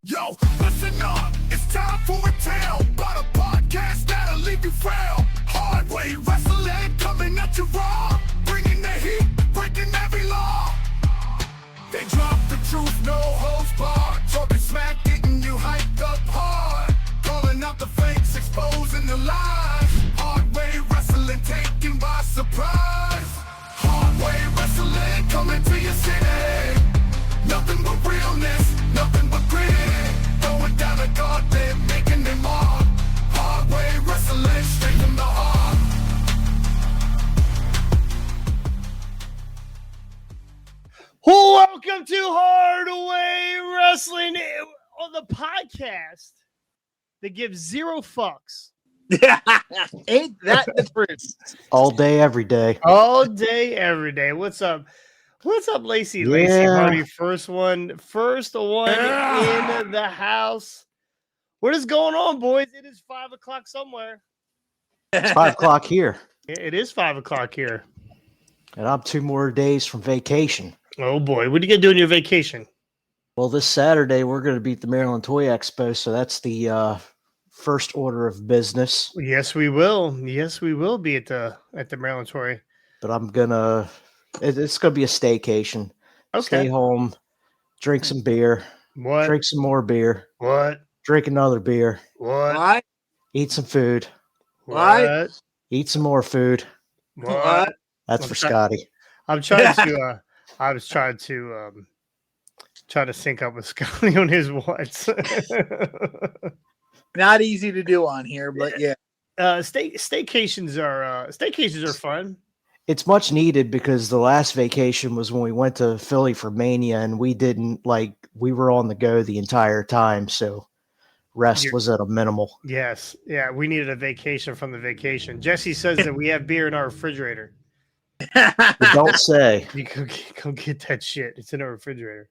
Yo, listen up, it's time for a tale about a podcast that'll leave you frail. Hard way wrestling coming at you raw, bringing the heat, breaking every law. They drop the truth, no holds barred, talking smack, getting you hyped up hard, calling out the fakes, exposing the lies. Hard way wrestling taken by surprise. Hard way wrestling coming to your city. Nothing but realness, nothing but grit. Going down a gauntlet, making them mark. Hard way wrestling straight from the heart. Welcome to Hard Way Wrestling on the podcast that gives zero fucks. Ain't that the truth? All day, every day. All day, every day. What's up? What's up, Lacey? Yeah. Lacey Hardy, first one in the house. What is going on, boys? It is 5 o'clock somewhere. It's 5 o'clock here, It is 5 o'clock here. and I'm 2 more days from vacation. Oh boy, what are you gonna do on your vacation? Well, this Saturday, we're going to be at the Maryland Toy Expo, so that's the first order of business. Yes, we will. Yes, we will be at the Maryland Toy. But I'm going to, it's going to be a staycation. Okay. Stay home, drink some beer, What? drink some more beer, What? drink another beer, What? What? eat some food, What? eat some more food. What? That's for Okay. Scotty. I'm trying to. I was trying to sync up with Scotty on his what's. Not easy to do on here, but yeah. Staycations are fun. It's much needed because the last vacation was when we went to Philly for Mania, and we were on the go the entire time, so rest was at a minimal. Yes, yeah, we needed a vacation from the vacation. Jesse says that we have beer in our refrigerator. But don't say. You go get that shit. It's in our refrigerator.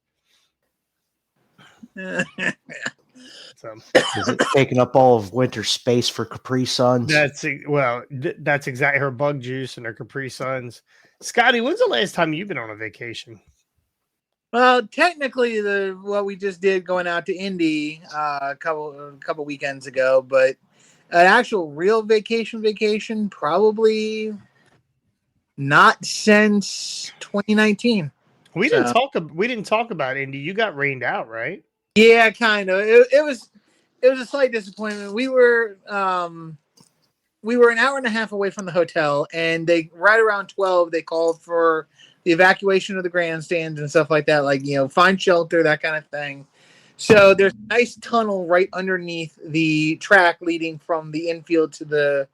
So Is it taking up all of winter space for Capri Suns? that's exactly her bug juice and her Capri Suns. Scotty, when's the last time you've been on a vacation? Well, technically, what we just did going out to Indy a couple weekends ago, but an actual real vacation probably not since 2019. We didn't talk about Indy. You got rained out, right? Yeah, kind of. It was a slight disappointment. We were an hour and a half away from the hotel, and they right around 12 they called for the evacuation of the grandstands and stuff like that, like, find shelter, that kind of thing. So there's a nice tunnel right underneath the track leading from the infield to the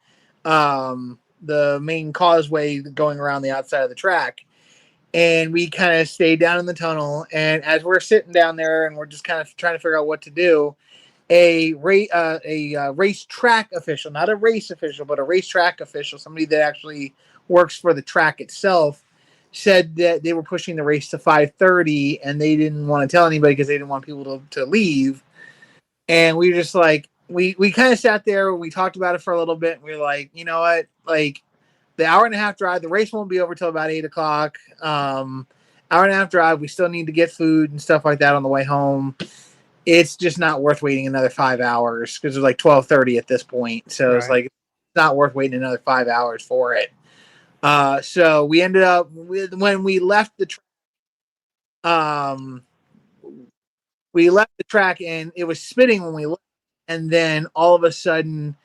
main causeway going around the outside of the track. And we kind of stayed down in the tunnel. And as we're sitting down there and we're just kind of trying to figure out what to do, a racetrack official, not a race official, but a racetrack official, somebody that actually works for the track itself, said that they were pushing the race to 5:30 and they didn't want to tell anybody because they didn't want people to leave. And we were just like, we kind of sat there, we talked about it for a little bit, and we were like, you know what, like, the hour and a half drive, the race won't be over till about 8 o'clock. Hour and a half drive, we still need to get food and stuff like that on the way home. It's just not worth waiting another 5 hours because it's like 12:30 at this point. So Right. It's like, it's not worth waiting another 5 hours for it. So we ended up when we left the track and it was spitting when we left. And then all of a sudden,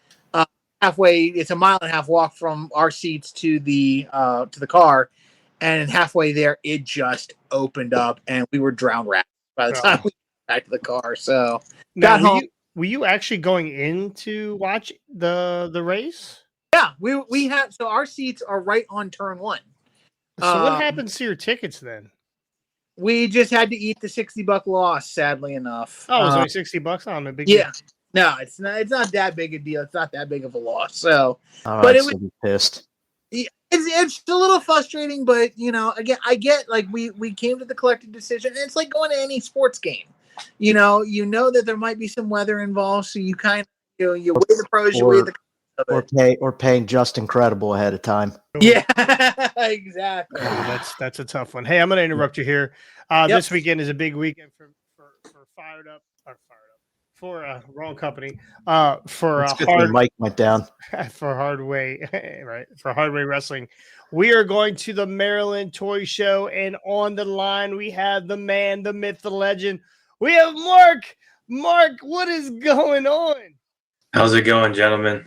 halfway, it's a 1.5 mile walk from our seats to the car, and halfway there it just opened up and we were drowned rats by the time we got back to the car. So Now, were you actually going in to watch the race? yeah, we have, so our seats are right on turn one. So what happens to your tickets then? We just had to eat the $60 loss, sadly enough. Oh, it was only $60. I'm a big Yeah. No, it's not that big a deal. It's not that big of a loss. So, All but right, it so was be pissed. it's a little frustrating, but again, I get, like, we came to the collective decision, and it's like going to any sports game. You know that there might be some weather involved, so you kind of you weigh the pros, you weigh the cons of it. Or paying Just Incredible ahead of time. Yeah, exactly. Oh, that's a tough one. Hey, I'm going to interrupt you here. This weekend is a big weekend for fired up. for wrong company. For It's good the mic went down. for Hardway, right? For Hardway Wrestling, we are going to the Maryland Toy Show, and on the line we have the man, the myth, the legend. We have Marc. Marc, what is going on? How's it going, gentlemen?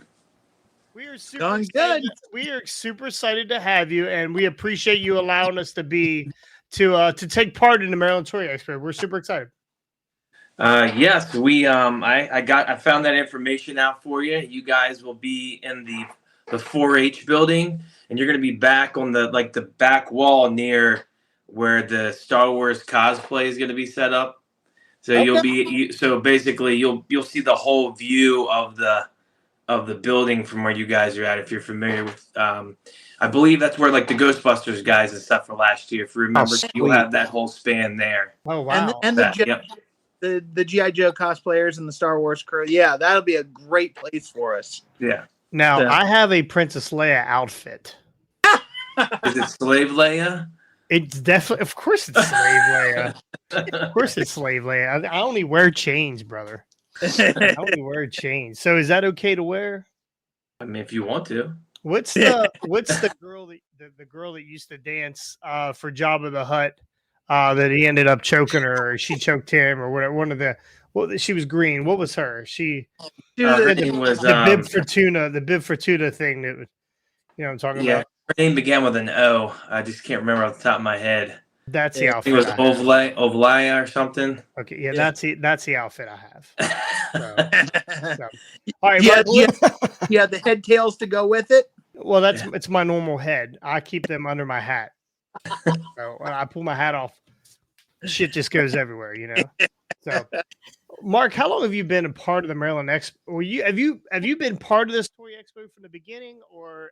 We are super Going excited. good. We are super excited to have you, and we appreciate you allowing us to take part in the Maryland Toy Expo. We're super excited. Yes, I found that information out for you. You guys will be in the 4-H building, and you're going to be back on the back wall near where the Star Wars cosplay is going to be set up. So Okay. so basically you'll see the whole view of the building from where you guys are at. If you're familiar with, I believe that's where like the Ghostbusters guys and stuff for last year. If you remember, you'll have that whole span there. Oh wow! And the G.I. Joe cosplayers and the Star Wars crew. Yeah, that'll be a great place for us. Yeah. Now So- I have a Princess Leia outfit. Is it Slave Leia? It's definitely, of course, it's Slave Leia. Of course, it's Slave Leia. I only wear chains, brother. I only wear chains. So, is that okay to wear? I mean, if you want to. What's the girl the girl that used to dance for Jabba the Hutt that he ended up choking her, or she choked him, or whatever? One of the she was green. What was her? Her name was the Bib Fortuna, the Bib Fortuna thing that what I'm talking about. Her name began with an O. I just can't remember off the top of my head. That's the I outfit. think it was Ovlaya or something. Okay, yeah, that's the outfit I have. So. All right, yeah, the head tails to go with it. Well, it's my normal head. I keep them under my hat. So when I pull my hat off, shit just goes everywhere, So, Marc, how long have you been a part of the Maryland Expo? Have you been part of this Toy Expo from the beginning, or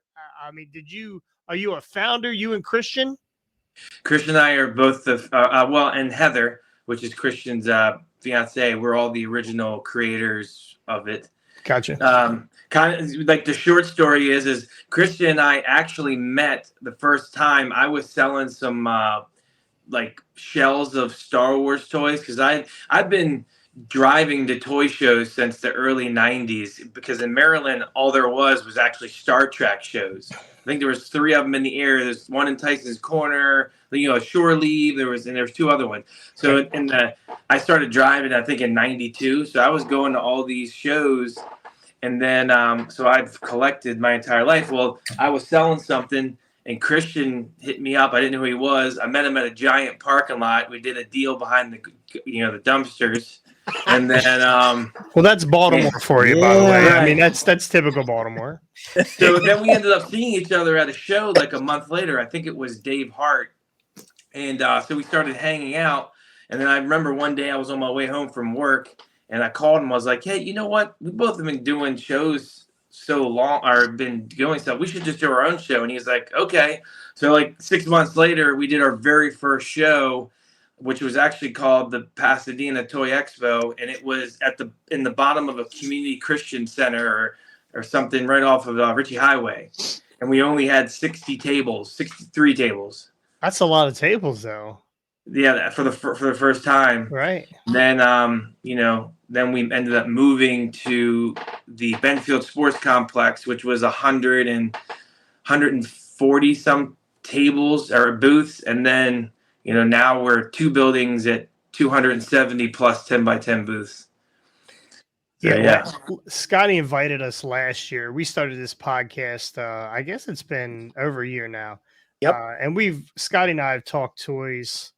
are you a founder? You and Christian? Christian and I are both and Heather, which is Christian's fiance. We're all the original creators of it. Gotcha. Kind of like the short story is Christian and I actually met the first time. I was selling some like shells of Star Wars toys because I've been driving to toy shows since the early 90s, because in Maryland all there was actually Star Trek shows. I think there was 3 of them in the air. There's one in Tyson's Corner, Shore Leave. There was 2 other ones. So I started driving, I think, in 92. So I was going to all these shows, and then so I've collected my entire life. Well, I was selling something, and Christian hit me up. I didn't know who he was. I met him at a giant parking lot. We did a deal behind the dumpsters. And then well, that's Baltimore for you, by the way. I mean, that's typical Baltimore. So then we ended up seeing each other at a show like a month later. I think it was Dave Hart. And so we started hanging out. And then I remember one day I was on my way home from work, and I called him. I was like, hey, you know what? We both have been doing shows so long, or been doing stuff. We should just do our own show. And he's like, okay. So like 6 months later, we did our very first show, which was actually called the Pasadena Toy Expo, and it was in the bottom of a community Christian center or something right off of Ritchie Highway, and we only had 63 tables. That's a lot of tables, though. Yeah, for the first time. Right. Then then we ended up moving to the Benfield Sports Complex, which was 140 some tables or booths, and then. Now we're 2 buildings at 270 plus 10 by 10 booths. So, yeah. Scotty invited us last year. We started this podcast. I guess it's been over a year now. Yep. And Scotty and I have talked toys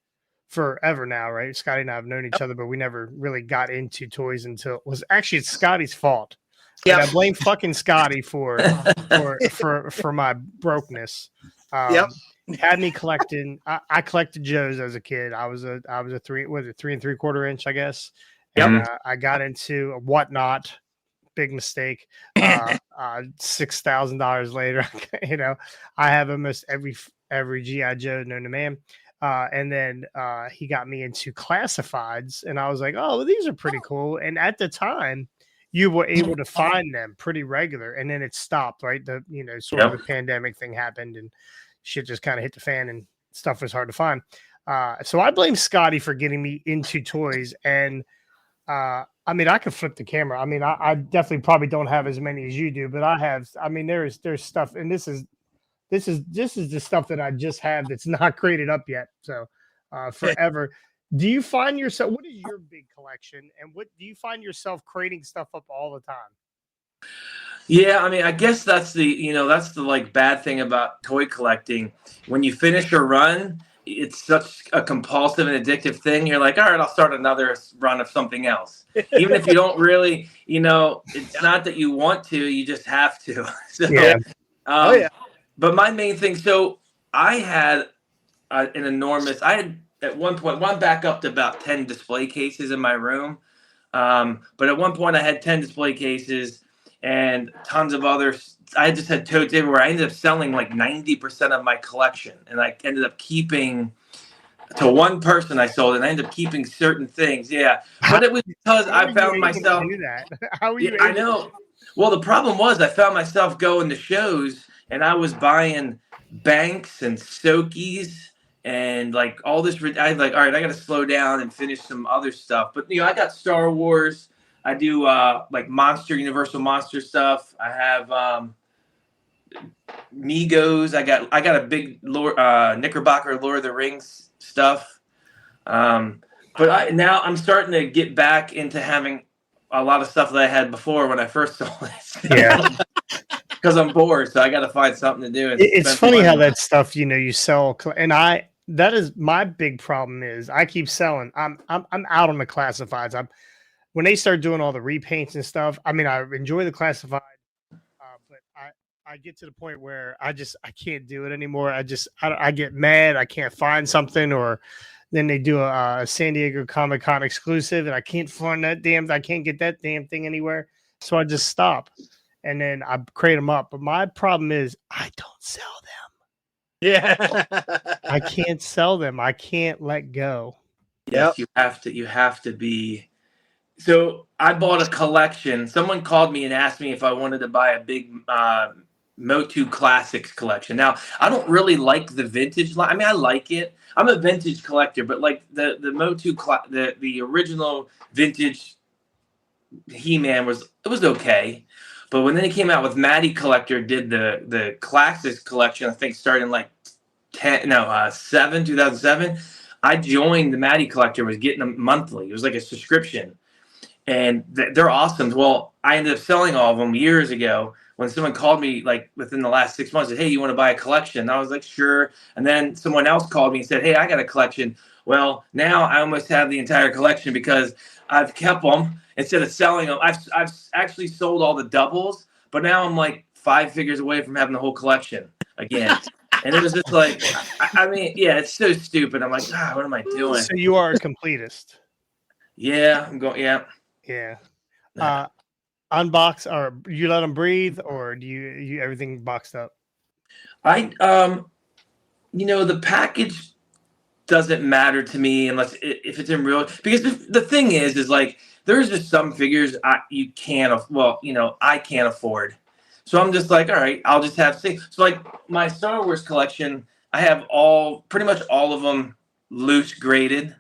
forever now, right? Scotty and I have known each other, but we never really got into toys until it's Scotty's fault. Yeah. I blame fucking Scotty for my brokenness. Yep. Had me collecting. I collected Joes as a kid. I was a 3 3/4 inch, I guess. And I got into a Whatnot. Big mistake. $6,000 later, I have almost every G.I. Joe known to man. And then he got me into classifieds, and I was like, oh, well, these are pretty cool. And at the time, you were able to find them pretty regular, and then it stopped, right? The sort of the pandemic thing happened, and shit just kind of hit the fan, and stuff was hard to find. So I blame Scotty for getting me into toys. And I mean, I could flip the camera. I mean, I definitely probably don't have as many as you do, but I have. I mean, there's stuff, and this is the stuff that I just have that's not graded up yet. So, forever. Do you find yourself? What is your big collection, and what do you find yourself creating stuff up all the time? Yeah, I mean, I guess that's that's the like bad thing about toy collecting. When you finish a run, it's such a compulsive and addictive thing. You're like, all right, I'll start another run of something else. Even if you don't really, it's not that you want to, you just have to. So, Yeah. Oh yeah. But my main thing, so I had I had at one point, one back up to about 10 display cases in my room. But at one point I had 10 display cases and tons of others. I just had totes everywhere. I ended up selling like 90% of my collection, and I ended up keeping to one person I sold, and I ended up keeping certain things. Yeah, but it was because How I are you found able to myself. do that? How are you? I able know. Well, the problem was I found myself going to shows, and I was buying banks and Sokies and like all this. I was like, all right, I got to slow down and finish some other stuff. But I got Star Wars. I do like Universal Monster stuff. I have Migos. I got a big Knickerbocker Lord of the Rings stuff. But now I'm starting to get back into having a lot of stuff that I had before when I first sold it. Yeah. Because I'm bored, so I got to find something to do. And It's funny how that stuff, you sell, and that is my big problem is I keep selling. I'm out on the classifieds. When they start doing all the repaints and stuff. I mean, I enjoy the classified, but I get to the point where I can't do it anymore. I get mad. I can't find something, or then they do a San Diego Comic-Con exclusive, and I can't find I can't get that damn thing anywhere. So I just stop. And then I crate them up. But my problem is I don't sell them. Yeah. I can't sell them. I can't let go. Yes, you have to be. So I bought a collection. Someone called me and asked me if I wanted to buy a big Motu Classics collection. Now, I don't really like the vintage line. I mean, I like it. I'm a vintage collector, but like the Motu, the original vintage He-Man was okay. But when then he came out with Matty Collector, did the Classics collection, I think starting like 2007. I joined the Matty Collector, was getting them monthly. It was like a subscription. And they're awesome. Well, I ended up selling all of them years ago when someone called me like within the last 6 months and said, hey, you want to buy a collection? And I was like, sure. And then someone else called me and said, hey, I got a collection. Well, now I almost have the entire collection because I've kept them instead of selling them. I've actually sold all the doubles, but now I'm like 5 figures away from having the whole collection again. And it was just like, I mean, yeah, it's so stupid. I'm like, what am I doing? So you are a completist. Yeah, I'm going, yeah. Yeah. Unbox, or you let them breathe, or do you everything boxed up? The package doesn't matter to me unless if it's in real, because the thing is like there's just some figures I can't afford. So I'm just like, all right, I'll just have 6. So like my Star Wars collection, I have pretty much all of them loose graded.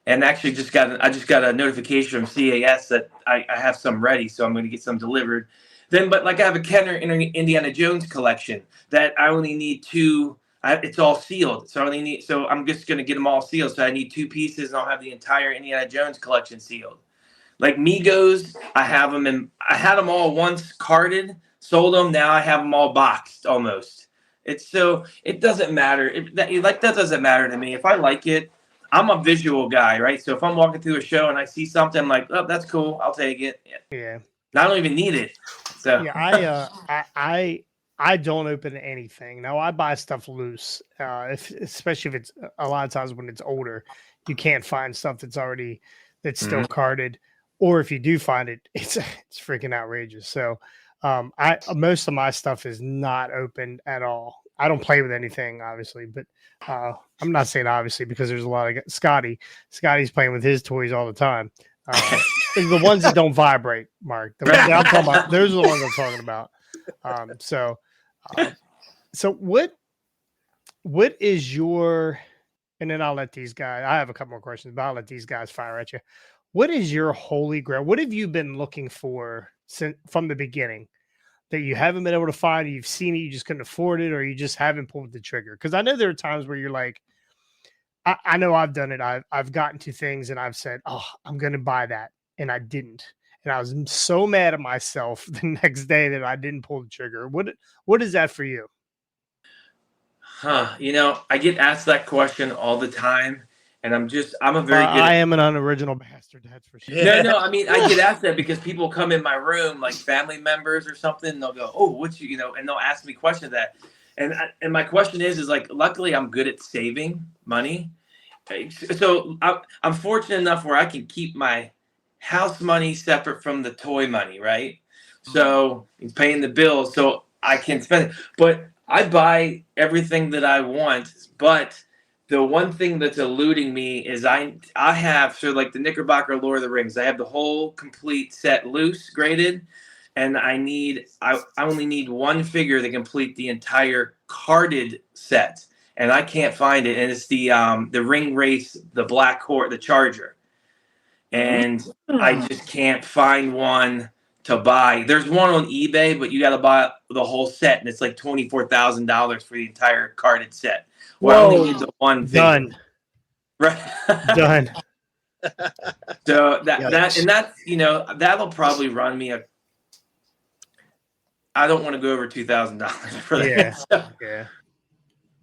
And actually I just got a notification from CAS that I have some ready, so I'm going to get some delivered. But like I have a Kenner Indiana Jones collection that I only need 2. It's all sealed, so I'm just going to get them all sealed. So I need 2 pieces, and I'll have the entire Indiana Jones collection sealed. Like Migos, I had them all once carded, sold them. Now I have them all boxed almost. It doesn't matter. That doesn't matter to me. If I like it. I'm a visual guy, right? So if I'm walking through a show and I see something, I'm like, oh, that's cool. I'll take it. Yeah. I don't even need it. So yeah, I don't open anything. Now I buy stuff loose. Especially if it's a lot of times when it's older, you can't find stuff that's still carded. Or if you do find it, it's freaking outrageous. So most of my stuff is not opened at all. I don't play with anything, obviously, but I'm not saying obviously because there's a lot of Scotty's playing with his toys all the time. The ones that don't vibrate, Mark. I'm talking about, those are the ones I'm talking about. So what is your and then I'll let these guys. I have a couple more questions, but I'll let these guys fire at you. What is your holy grail? What have you been looking for since from the beginning that you haven't been able to find? You've seen it, you just couldn't afford it, or you just haven't pulled the trigger? Because I know there are times where you're like, I know I've done it. I've gotten to things and I've said, "Oh, I'm going to buy that," and I didn't, and I was so mad at myself the next day that I didn't pull the trigger. What is that for you? Huh? I get asked that question all the time, and I'm a very good. I am an unoriginal bastard. That's for sure. No. I mean, I get asked that because people come in my room, like family members or something. And they'll go, "Oh, what's and they'll ask me questions that, and my question is like, luckily I'm good at saving money, so I'm fortunate enough where I can keep my house money separate from the toy money, right? So it's paying the bills, so I can spend it. But I buy everything that I want, but the one thing that's eluding me is I have like the Knickerbocker Lord of the Rings. I have the whole complete set loose graded, and I only need one figure to complete the entire carded set, and I can't find it. And it's the Ring Race, the Black Horse, the Charger, and I just can't find one to buy. There's one on eBay, but you got to buy the whole set, and it's like $24,000 for the entire carded set. Well, I only need the one figure. Done. Right. Done. So that'll probably run me I don't want to go over $2,000 for that. Yeah. So, Yeah.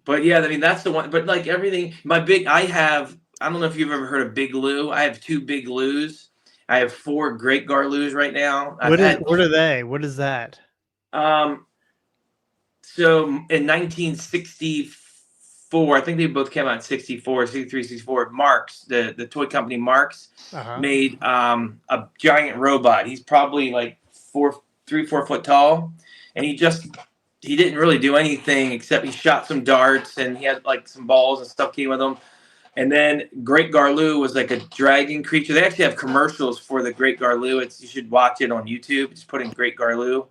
but yeah, I mean that's the one. But like everything, I don't know if you've ever heard of Big Lou. I have 2 Big Lou's. I have 4 Great Garloos right now. What are they? What is that? So in 1964, I think they both came out in 64, 63, 64. Marc's, the toy company Marc's, made a giant robot. He's probably like 4 foot tall, and he didn't really do anything except he shot some darts and he had like some balls and stuff came with him. And then Great Garloo was like a dragon creature. They actually have commercials for the Great Garloo. You should watch it on YouTube. Just put in Great Garloo.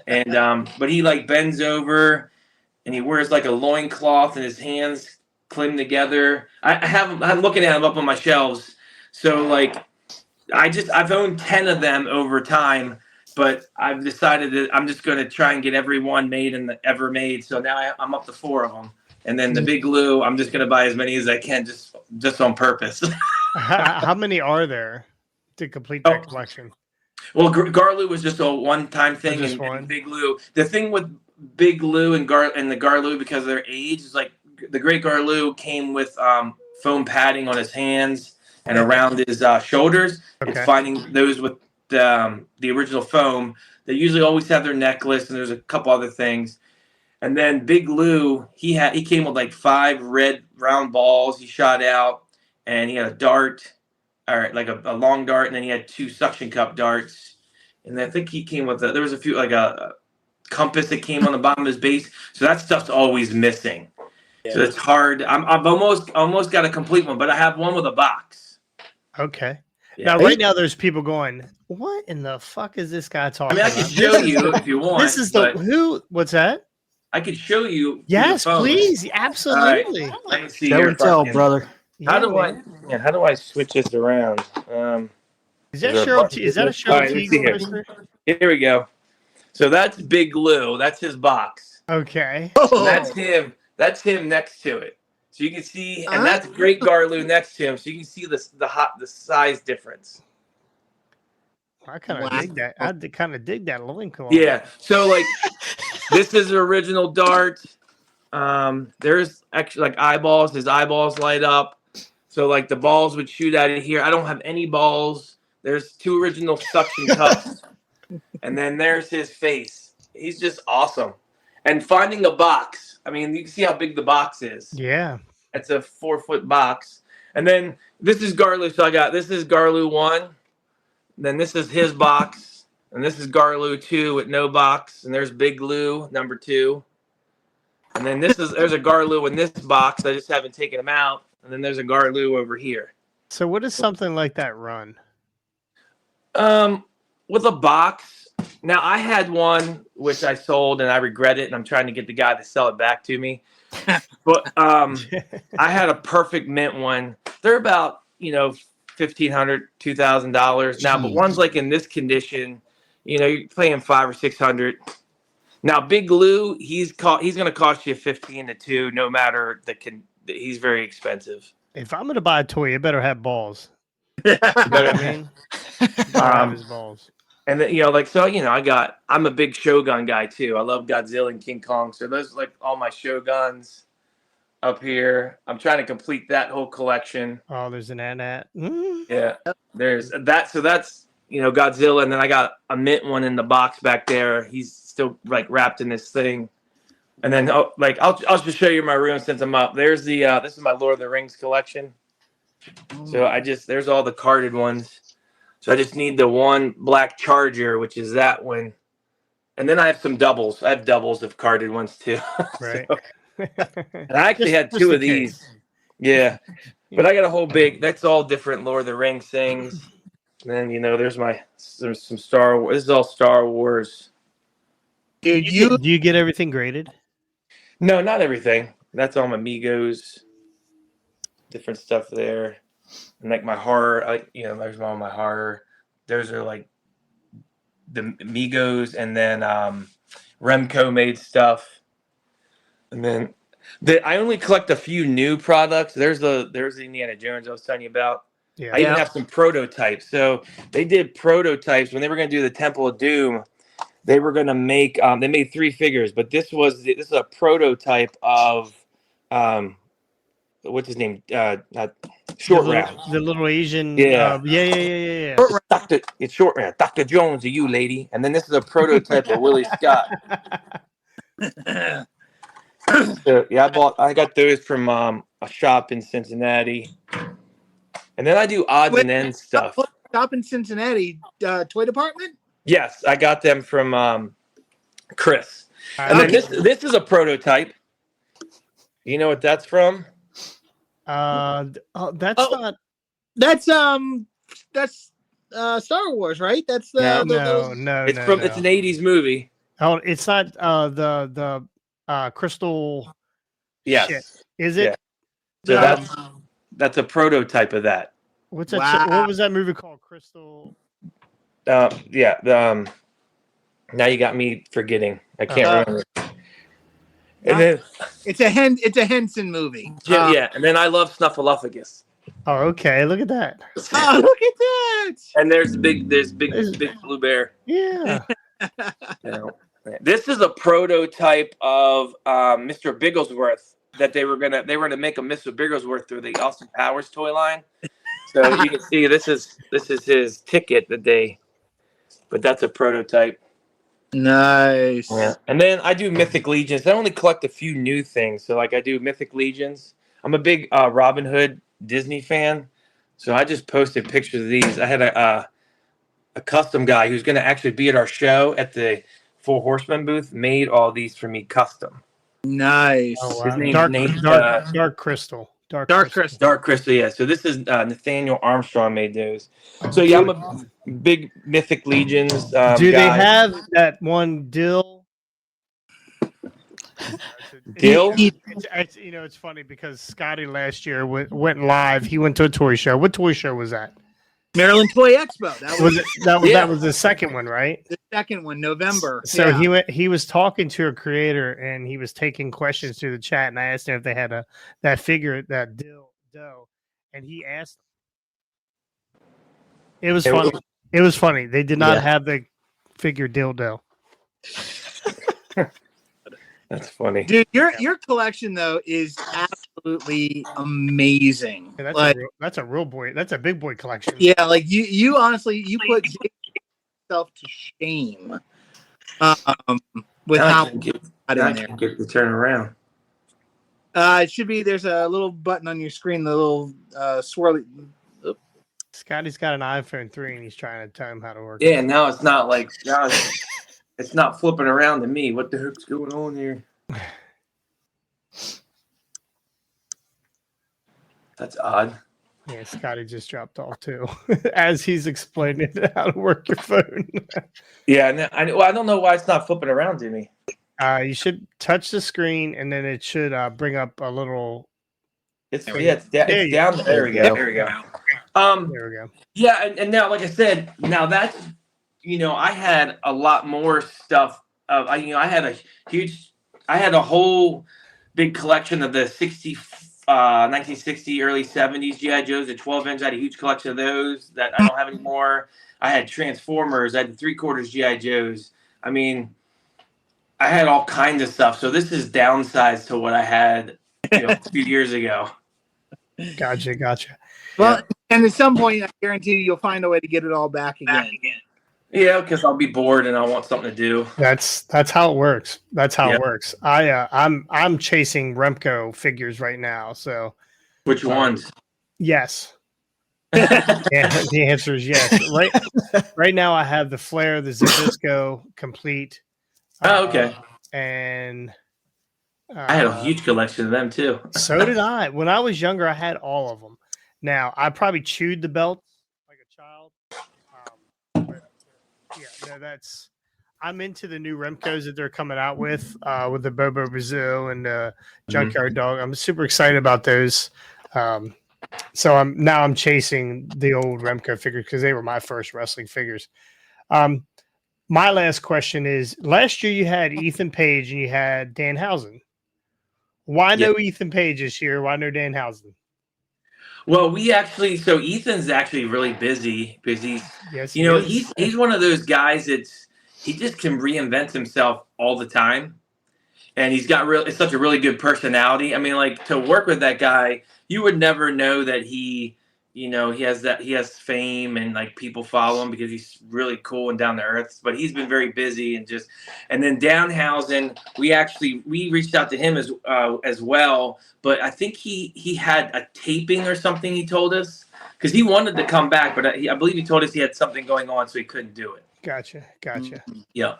And but he like bends over and he wears like a loincloth and his hands cling together. I'm looking at him up on my shelves. So like I've owned 10 of them over time, but I've decided that I'm just going to try and get every one made and ever made. So now I'm up to 4 of them. And then the Big Lou, I'm just going to buy as many as I can just on purpose. How many are there to complete that collection? Well, Garloo was just a one-time thing, and Big Lou. The thing with Big Lou and the Garloo, because of their age, is like the Great Garloo came with foam padding on his hands and around his shoulders. Okay. And finding those with the original foam, they usually always have their necklace, and there's a couple other things. And then Big Lou, he came with like 5 red round balls he shot out, and he had a dart, or like a long dart, and then he had 2 suction cup darts. And I think he came with there was a few like a compass that came on the bottom of his base. So that stuff's always missing. Yeah. So it's hard. I've almost got a complete one, but I have one with a box. Okay. Yeah. Now, right now, there's people going, "What in the fuck is this guy talking about?" I mean, I can show you if you want. This is who? What's that? I could show you. Yes, please. Absolutely. Right. Let me see. Show and tell, brother. How do I switch this around? Is that Cheryl T? Is that a Cheryl T? Here we go. So that's Big Lou. That's his box. Okay. And that's him. That's him next to it. So you can see, and that's Great Garloo next to him. So you can see the size difference. I kind of dig that. I kind of dig that loincloth. Yeah. So like, this is the original dart. There's actually like eyeballs. His eyeballs light up. So like the balls would shoot out of here. I don't have any balls. There's 2 original suction cups. And then there's his face. He's just awesome. And finding a box. I mean, you can see how big the box is. Yeah. It's a 4-foot box. And then this is Garloo. So this is Garloo 1. Then this is his box, and this is Garloo 2 with no box, and there's Big Lou number 2, and then there's a Garloo in this box. I just haven't taken him out, and then there's a Garloo over here. So what does something like that run? With a box. Now I had one which I sold, and I regret it, and I'm trying to get the guy to sell it back to me. But I had a perfect mint one. They're about $1,500, $2,000 now, but one's like in this condition. You're paying $500 or $600. Now, Big Lou, he's going to cost you 15 to 2, no matter he's very expensive. If I'm gonna buy a toy, it better have balls. You You know what I mean? It better have his balls. And then, I'm a big Shogun guy too. I love Godzilla and King Kong. So those are like all my Shoguns up here. I'm trying to complete that whole collection. Oh, there's an Anat. Yeah, there's that. So that's, Godzilla. And then I got a mint one in the box back there. He's still like wrapped in this thing. And then I'll just show you my room since I'm up. There's this is my Lord of the Rings collection. So there's all the carded ones. So I just need the one black Charger, which is that one. And then I have some doubles. I have doubles of carded ones too. Right. And I actually had two of these. Yeah. But I got a whole that's all different Lord of the Rings things. And then, there's some Star Wars. This is all Star Wars. Dude, do you get everything graded? No, not everything. That's all my Migos. Different stuff there. And like my horror, there's all my horror. Those are like the Migos, and then Remco made stuff. And then I only collect a few new products. There's the Indiana Jones I was telling you about. Yeah. I even have some prototypes. So they did prototypes when they were going to do the Temple of Doom. They were going to make. They made 3 figures, but this is a prototype of what's his name? Short Round. The little Asian. Yeah. Yeah. It's Short Round. Dr. Jones, are you, lady? And then this is a prototype of Willie Scott. So, yeah, I got those from a shop in Cincinnati. And then I do odds and ends stuff. Shop in Cincinnati, toy department? Yes, I got them from Chris. And then this is a prototype. You know what that's from? That's Star Wars, right? That's the no. It's it's an 80s movie. Oh, it's not the crystal. Yes. Shit. Is it? Yeah. So that's a prototype of that. What's that? Wow. What was that movie called? Crystal. Now you got me forgetting. I can't remember. And then it's a Henson movie. Yeah, and then I love Snuffleupagus. Oh, okay. Look at that. Oh, look at that. And there's big blue bear. Yeah. This is a prototype of Mr. Bigglesworth that they were gonna make a Mr. Bigglesworth through the Austin Powers toy line. So you can see this is his ticket but that's a prototype. Nice. Yeah. And then I do Mythic Legions. I only collect a few new things. So like I do Mythic Legions. I'm a big Robin Hood Disney fan. So I just posted pictures of these. I had a custom guy who's going to actually be at our show at the Four Horsemen booth, made all these for me custom. Nice. Oh, wow. His name's Dark Crystal. Dark Crystal. Dark Crystal, yeah. So this is Nathaniel Armstrong made those. So yeah, I'm a big Mythic Legions. Do they have that one Dill? Dill? It's funny because Scotty last year went live. He went to a toy show. What toy show was that? Maryland Toy Expo. That was the second one, right? The second one, November. So he was talking to a creator and he was taking questions through the chat, and I asked him if they had that figure, that Doe, and he asked. It was funny. It was funny. They did not have the figure dildo. That's funny, dude. Your collection though is absolutely amazing. Yeah, that's a real boy. That's a big boy collection. Yeah, like you honestly put yourself to shame with how get to turn around. It should be. There's a little button on your screen. The little swirly. Scotty's got an iPhone 3 and he's trying to tell him how to work. Yeah, now it's not like it's not flipping around to me. What the heck's going on here? That's odd. Yeah, Scotty just dropped off too, as he's explaining how to work your phone. Yeah, I don't know why it's not flipping around to me. You should touch the screen, and then it should bring up a little. It's There it's down. There we go. There we go. There we go. Yeah, and now, like I said, now that's I had a lot more stuff. I had a whole big collection of the 1960 early 70s GI Joes, the 12-inch. I had a huge collection of those that I don't have anymore. I had Transformers. I had the 3/4 GI Joes. I mean, I had all kinds of stuff. So this is downsized to what I had a few years ago. Gotcha. Well, and at some point, I guarantee you'll find a way to get it all back again. Yeah, because I'll be bored and I want something to do. That's how it works. That's how it works. I'm chasing Remco figures right now. So which ones? Yes. The answer is yes. Right now I have the Flair, the Zabisco complete. Oh, okay. And I had a huge collection of them too. So did I. When I was younger, I had all of them. Now I probably chewed the belt like a child. I'm into the new Remcos that they're coming out with the Bobo Brazil and Junkyard Dog. I'm super excited about those. So I'm chasing the old Remco figures because they were my first wrestling figures. My last question is: last year you had Ethan Page and you had Danhausen. Why no Ethan Page this year? Why no Danhausen? Well, so Ethan's actually really busy because yes, he's one of those guys he just can reinvent himself all the time. And he's got it's such a really good personality. I mean, like, to work with that guy, you would never know that he has fame and like people follow him because he's really cool and down to earth. But he's been very busy and then Danhausen, we reached out to him as well. But I think he had a taping or something. He told us because he wanted to come back, but I believe he told us he had something going on, so he couldn't do it. Gotcha. Yeah.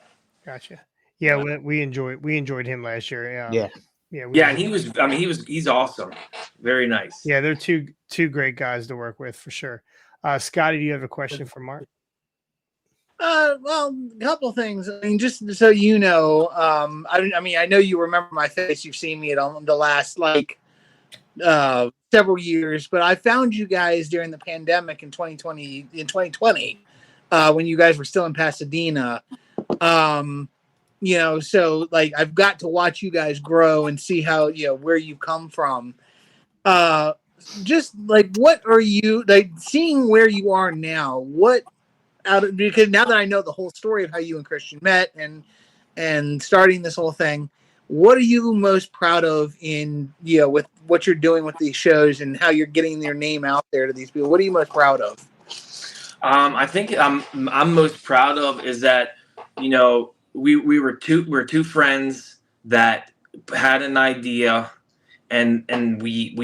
Gotcha. Yeah, we enjoyed him last year. Yeah. And he's awesome. Very nice. Yeah, they're two great guys to work with for sure. Scotty, do you have a question for Mark? Well, a couple things. I mean, just so you know, I know you remember my face. You've seen me at the last several years, but I found you guys during the pandemic in 2020, when you guys were still in Pasadena. So like I've got to watch you guys grow and see how, where you come from. Just like, what are you like seeing where you are now? Because now that I know the whole story of how you and Christian met and starting this whole thing, what are you most proud of with what you're doing with these shows and how you're getting your name out there to these people? What are you most proud of? I think I'm most proud of is that, we're two friends that had an idea and we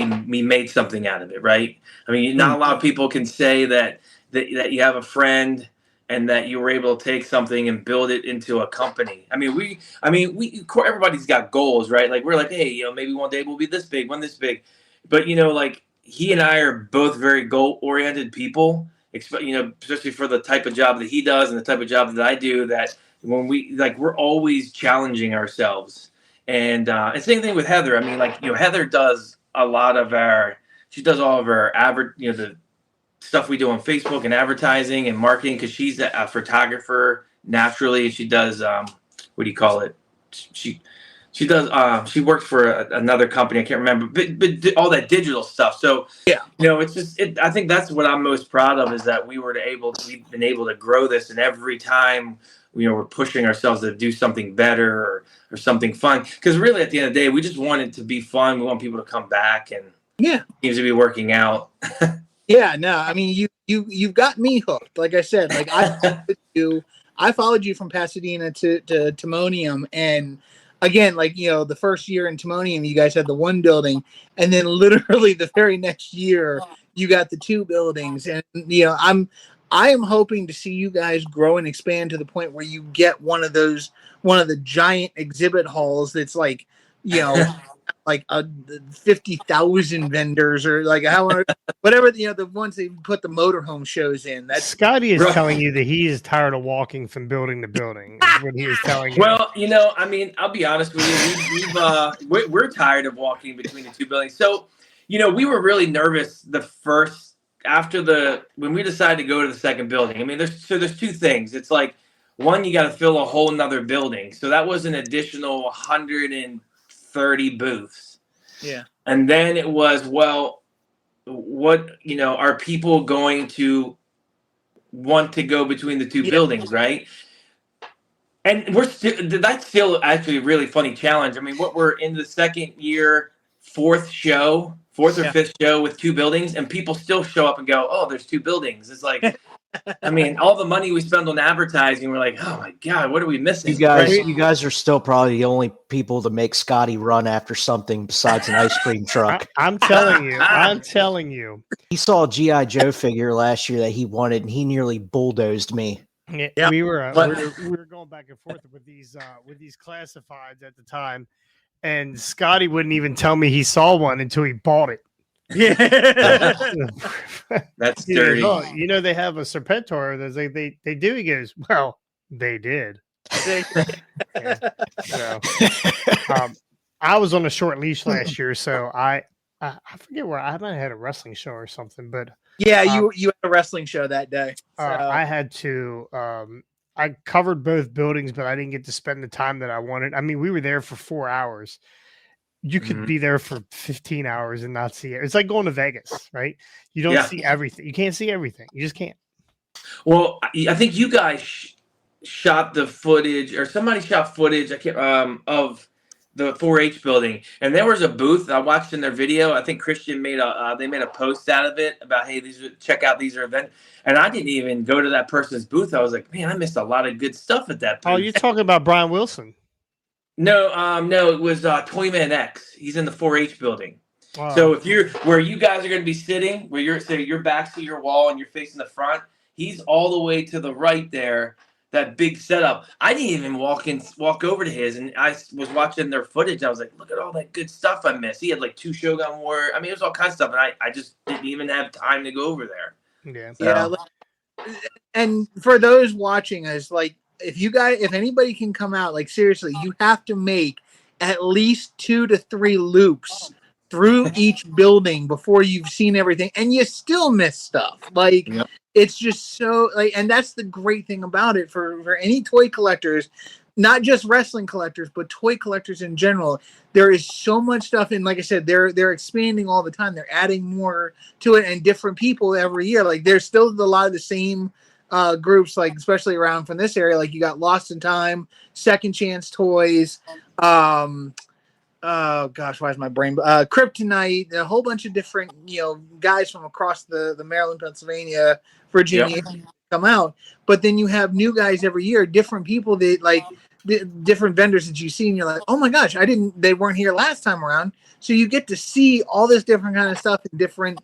made something out of it, right? I mean, not a lot of people can say that you have a friend and that you were able to take something and build it into a company. I mean, everybody's got goals, right? Like, we're like, hey, maybe one day we'll be this big, but like, he and I are both very goal-oriented people, especially for the type of job that he does and the type of job that I do, that when we're always challenging ourselves. And same thing with Heather. I mean, Heather does all of our the stuff we do on Facebook and advertising and marketing, because she's a photographer naturally. She does she does she works for another company, I can't remember, but all that digital stuff. So it's just I think that's what I'm most proud of, is that we've been able to grow this, and every time we're pushing ourselves to do something better or something fun, because really at the end of the day we just want it to be fun. We want people to come back, and it seems to be working out. Yeah, no, I mean, you've got me hooked. Like I said, like I followed you from Pasadena to Timonium, and again, the first year in Timonium, you guys had the one building, and then literally the very next year, you got the two buildings, and I am hoping to see you guys grow and expand to the point where you get one of the giant exhibit halls that's like 50,000 vendors or like whatever, the ones they put the motorhome shows in. That's Scotty is Right. telling you that he is tired of walking from building to building. Is what he is telling you. Well, I mean, I'll be honest with you. We're tired of walking between the two buildings. So, we were really nervous when we decided to go to the second building. I mean, there's two things. It's like, one, you got to fill a whole nother building. So that was an additional 130 booths. Yeah. And then it was, well, what, are people going to want to go between the two buildings, right? And that's still actually a really funny challenge. I mean, we're in the second year, fourth or fifth show with two buildings, and people still show up and go, oh, there's two buildings. It's like, I mean, all the money we spend on advertising, we're like, oh my God, what are we missing? You guys are still probably the only people to make Scotty run after something besides an ice cream truck. I'm telling you. He saw a G.I. Joe figure last year that he wanted, and he nearly bulldozed me. Yeah, we were going back and forth with these classifieds at the time, and Scotty wouldn't even tell me he saw one until he bought it. Yeah. That's dirty. They have a Serpentor. They do. He goes, well, they did. Yeah. So, I was on a short leash last year, so I forget where I might have had a wrestling show or something, but yeah, you had a wrestling show that day. So. I had to. I covered both buildings, but I didn't get to spend the time that I wanted. I mean, we were there for 4 hours. You could be there for 15 hours and not see it. It's like going to Vegas, right? You don't see everything. You can't see everything. You just can't. Well, I think you guys shot the footage, or somebody shot footage. I can't of the 4-H building, and there was a booth I watched in their video. I think Christian made a post out of it about, hey, check out these events. And I didn't even go to that person's booth. I was like, man, I missed a lot of good stuff at that booth. Oh, you're talking about Brian Wilson? No, it was Toyman X. He's in the 4-H building. Wow. So if you're where you guys are going to be sitting, where your back's to your wall and you're facing the front, he's all the way to the right there. That big setup. I didn't even walk over to his, and I was watching their footage. I was like, look at all that good stuff I missed. He had like 2 Shogun War. I mean, it was all kinds of stuff, and I just didn't even have time to go over there. Yeah. So. Yeah. And for those watching us, like, if anybody can come out, like, seriously, you have to make at least 2 to 3 loops through each building before you've seen everything, and you still miss stuff. Like, it's just so, like, and that's the great thing about it for any toy collectors, not just wrestling collectors, but toy collectors in general. There is so much stuff, and like I said, they're expanding all the time. They're adding more to it, and different people every year. Like, there's still a lot of the same groups, like especially around from this area. Like, you got Lost in Time, Second Chance Toys, oh gosh, why is my brain? Kryptonite, a whole bunch of different, guys from across the Maryland, Pennsylvania, Virginia come out. But then you have new guys every year, different people that like different vendors that you see, and you're like, oh my gosh, they weren't here last time around. So you get to see all this different kind of stuff and different,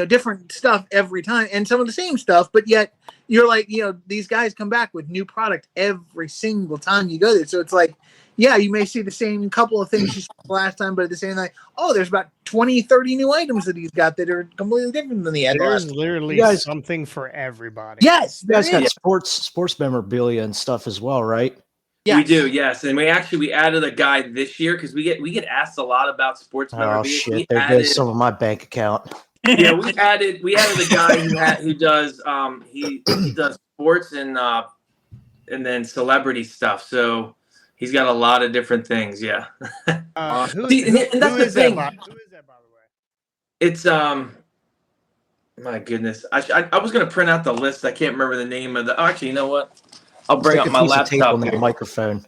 different stuff every time, and some of the same stuff, but yet you're like, these guys come back with new product every single time you go there. So it's like, yeah, you may see the same couple of things you saw last time, but at the same time, there's about 20, 30 new items that he's got that are completely different than the other. There's literally something for everybody. Yes, you guys got sports memorabilia and stuff as well, right? Yes. We do, yes. And we added a guy this year because we get asked a lot about sports memorabilia. Oh shit! There goes some of my bank account. Yeah, we added a guy who does he does sports and then celebrity stuff. So he's got a lot of different things. Yeah. Who is that, by the way? It's my goodness. I was gonna print out the list. I can't remember the name of the. Oh, actually, you know what? I'll bring up my laptop. On the microphone.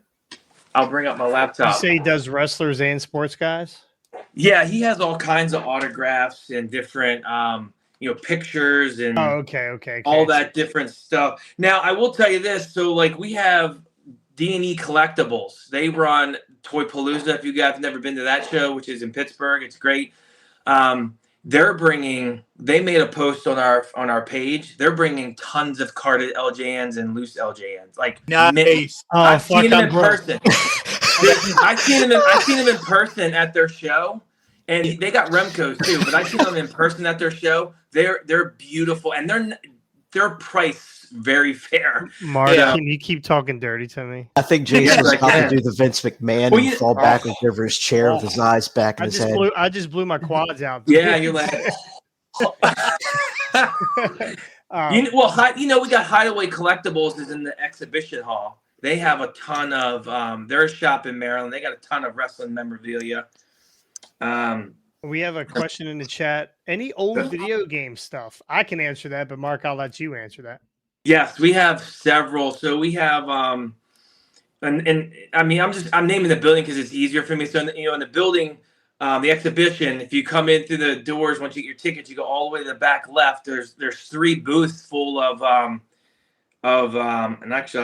I'll bring up my laptop. You say he does wrestlers and sports guys? Yeah, he has all kinds of autographs and different, pictures and okay. all that different stuff. Now, I will tell you this. So, like, we have D&E Collectibles. They run Toy Palooza. If you guys have never been to that show, which is in Pittsburgh, it's great. They made a post on our page. They're bringing tons of carded LJNs and loose LJNs. Like, nice. I've seen them in person. I seen him in person at their show, and they got Remco's too. But I seen them in person at their show. They're beautiful, and they're priced very fair. Mark, Yeah. can you keep talking dirty to me? I think Jason's Yes, I about to can. do the Vince McMahon Well, and fall backwards over his chair with his eyes back in his head. I just blew my quads out. Yeah, you're like. We got Hideaway Collectibles is in the exhibition hall. They have a ton of they're a shop in Maryland. They got a ton of wrestling memorabilia. We have a question in the chat. Any old video game stuff? I can answer that, but Mark, I'll let you answer that. Yes, we have several. So we have and I mean I'm naming the building because it's easier for me. So in the building, the exhibition, if you come in through the doors, once you get your tickets, you go all the way to the back left. There's 3 booths full of and actually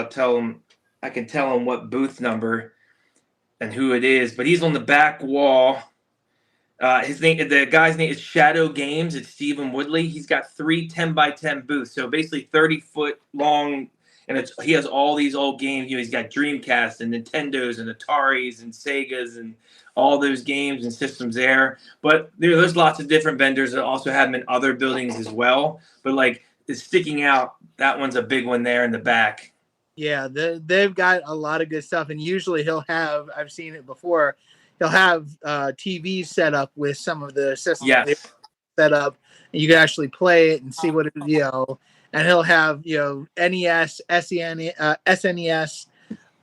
I can tell him what booth number and who it is, but he's on the back wall. The guy's name is Shadow Games. It's Stephen Woodley. He's got 3 10x10 booths, so basically 30-foot long, and he has all these old games. He's got Dreamcast and Nintendos and Ataris and Segas and all those games and systems there. But there's lots of different vendors that also have them in other buildings as well. But like it's sticking out, that one's a big one there in the back. Yeah, they've got a lot of good stuff, and usually he'll have. I've seen it before. He'll have TVs set up with some of the systems set up, and you can actually play it and see what it And he'll have NES, SNES,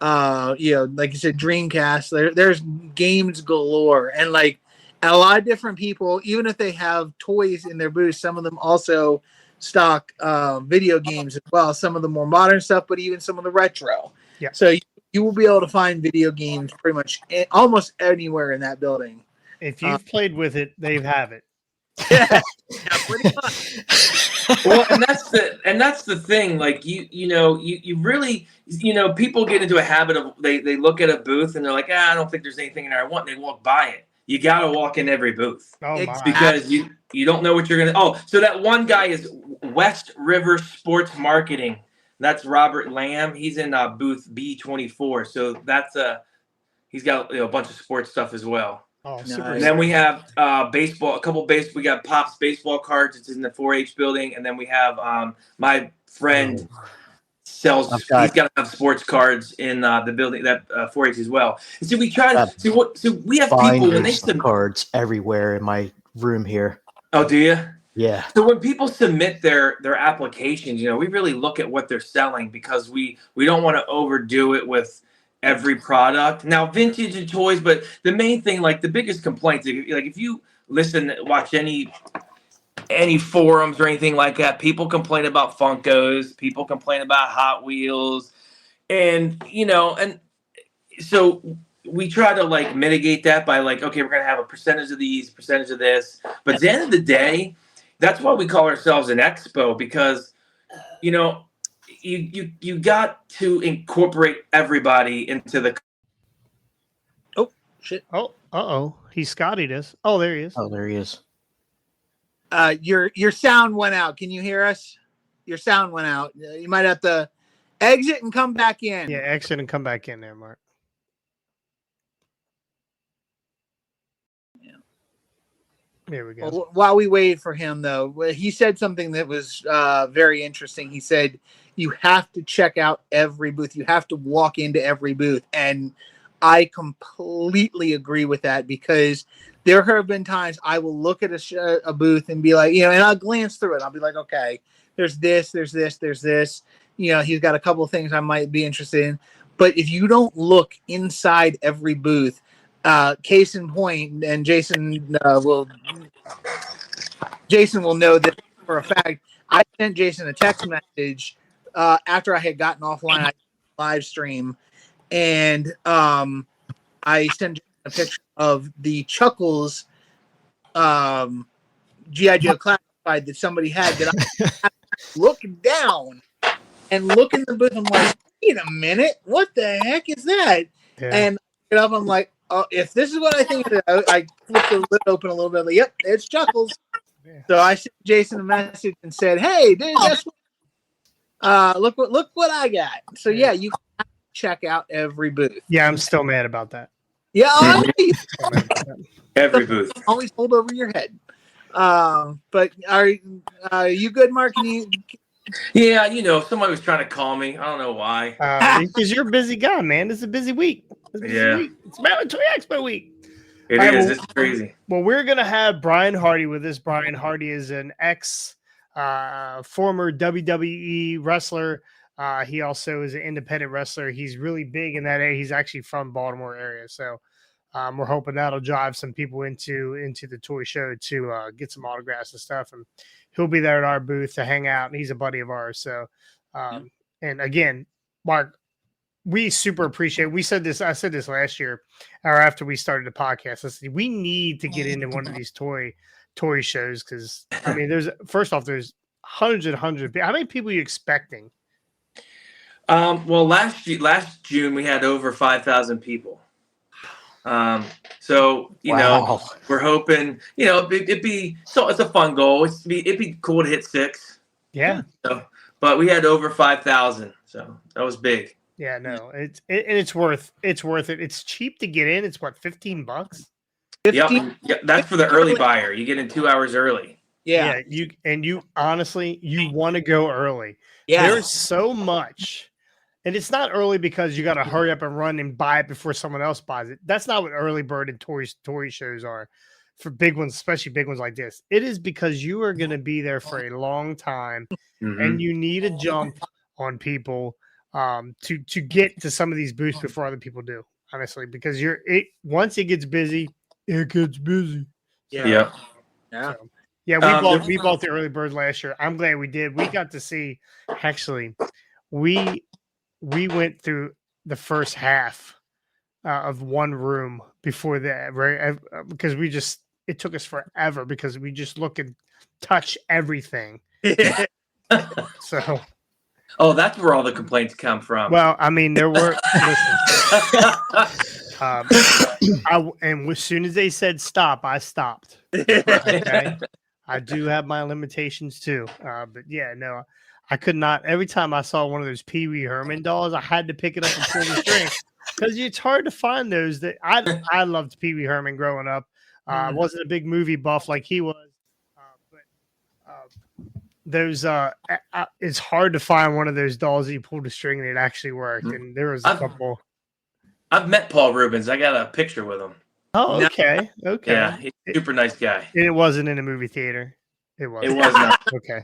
like you said, Dreamcast. There's games galore, and like a lot of different people, even if they have toys in their booth, some of them also stock video games as well. Some of the more modern stuff, but even some of the retro. Yeah. So you will be able to find video games pretty much almost anywhere in that building. If you've played with it, they have it. Yeah, pretty much. Well, and that's the thing. Like you really people get into a habit of they look at a booth and they're like, I don't think there's anything in there I want. And they walk by it. You gotta walk in every booth. Oh my. Because you don't know what you're gonna. Oh, so that one guy is West River Sports Marketing. That's Robert Lamb. He's in booth B24. So he's got a bunch of sports stuff as well. Oh, super. Nice. And then we have baseball. We got Pop's baseball cards. It's in the 4-H building, and then we have my friend sells. He's got to have sports cards in the building that 4-H as well. And so we try to see what. So we have people when they submit cards everywhere in my room here. Oh, do you? Yeah. So when people submit their applications, we really look at what they're selling because we don't want to overdo it with every product. Now, vintage and toys, but the main thing, like the biggest complaints, if you watch any forums or anything like that, people complain about Funkos, people complain about Hot Wheels, and so we try to mitigate that by okay, we're gonna have a percentage of these, percentage of this, but at the end of the day, that's why we call ourselves an expo, because you got to incorporate everybody into the. Oh shit! Oh, he Scottied us. Oh, there he is. Oh, there he is. Your sound went out. Can you hear us? Your sound went out. You might have to exit and come back in. Yeah, exit and come back in there, Mark. There we go. Well, while we wait for him, though, he said something that was very interesting. He said, you have to check out every booth. You have to walk into every booth. And I completely agree with that, because there have been times I will look at a booth and be like, and I'll glance through it. I'll be like, okay, there's this, there's this, there's this. He's got a couple of things I might be interested in. But if you don't look inside every booth, case in point, and Jason will know that for a fact. I sent Jason a text message after I had gotten offline. I live stream, and I sent a picture of the Chuckles G.I. Joe classified that somebody had, that I look down and look in the booth. I'm like, wait a minute, what the heck is that? Yeah. And I get up, I'm like, oh, if this is what I think it is, I flipped the lid open a little bit. Like, yep, it's Chuckles. Yeah. So I sent Jason a message and said, "Hey, dude, guess what? Look what I got." So yeah, you check out every booth. Yeah, I'm still mad about that. Yeah, Still mad about that. Every booth. always hold over your head. But are you good, Mark? Can you? Yeah, somebody was trying to call me. I don't know why. Because you're a busy guy, man. It's a busy week. Yeah. It's Maryland Toy Expo week. It All right, is. well- It's crazy. Well, we're gonna have Brian Hardy with us. Brian Hardy is an former WWE wrestler. He also is an independent wrestler. He's really big in that area. He's actually from Baltimore area, so we're hoping that'll drive some people into the toy show to get some autographs and stuff. And he'll be there at our booth to hang out. And he's a buddy of ours. So, and again, Mark, we super appreciate. I said this last year, or after we started the podcast. I said we need to get into one of these toy shows because I mean, there's hundreds and hundreds of people. How many people are you expecting? Well, last June we had over 5,000 people. So we're hoping it'd be so it's a fun goal. It'd be cool to hit 6. Yeah. So, but we had over 5,000, so that was big. Yeah, no, it's worth it. It's cheap to get in. It's what, $15? 15? Yep, that's for the early buyer. You get in 2 hours early. Yeah. You honestly want to go early. Yeah. There's so much, and it's not early because you got to hurry up and run and buy it before someone else buys it. That's not what early bird and toy shows are for big ones, especially big ones like this. It is because you are going to be there for a long time, and you need a jump on people to get to some of these booths before other people do. Honestly, because once it gets busy, it gets busy. Yeah. Yeah. So, yeah, we bought the early bird last year. I'm glad we did. We got to see, actually, we went through the first half of one room before that, right? Because it took us forever because we just look and touch everything. So, that's where all the complaints come from. well, I mean, there were. And as soon as they said stop, I stopped. Okay? I do have my limitations too. But yeah, no, I could not. Every time I saw one of those Pee Wee Herman dolls, I had to pick it up and pull the string because it's hard to find those. That I loved Pee Wee Herman growing up. I wasn't a big movie buff like he was, but those it's hard to find one of those dolls that you pulled the string and it actually worked. And there was a couple. I've met Paul Rubens. I got a picture with him. Oh, okay. Okay. Yeah, he's a super nice guy. And it wasn't in a movie theater. It was. It was not. Okay.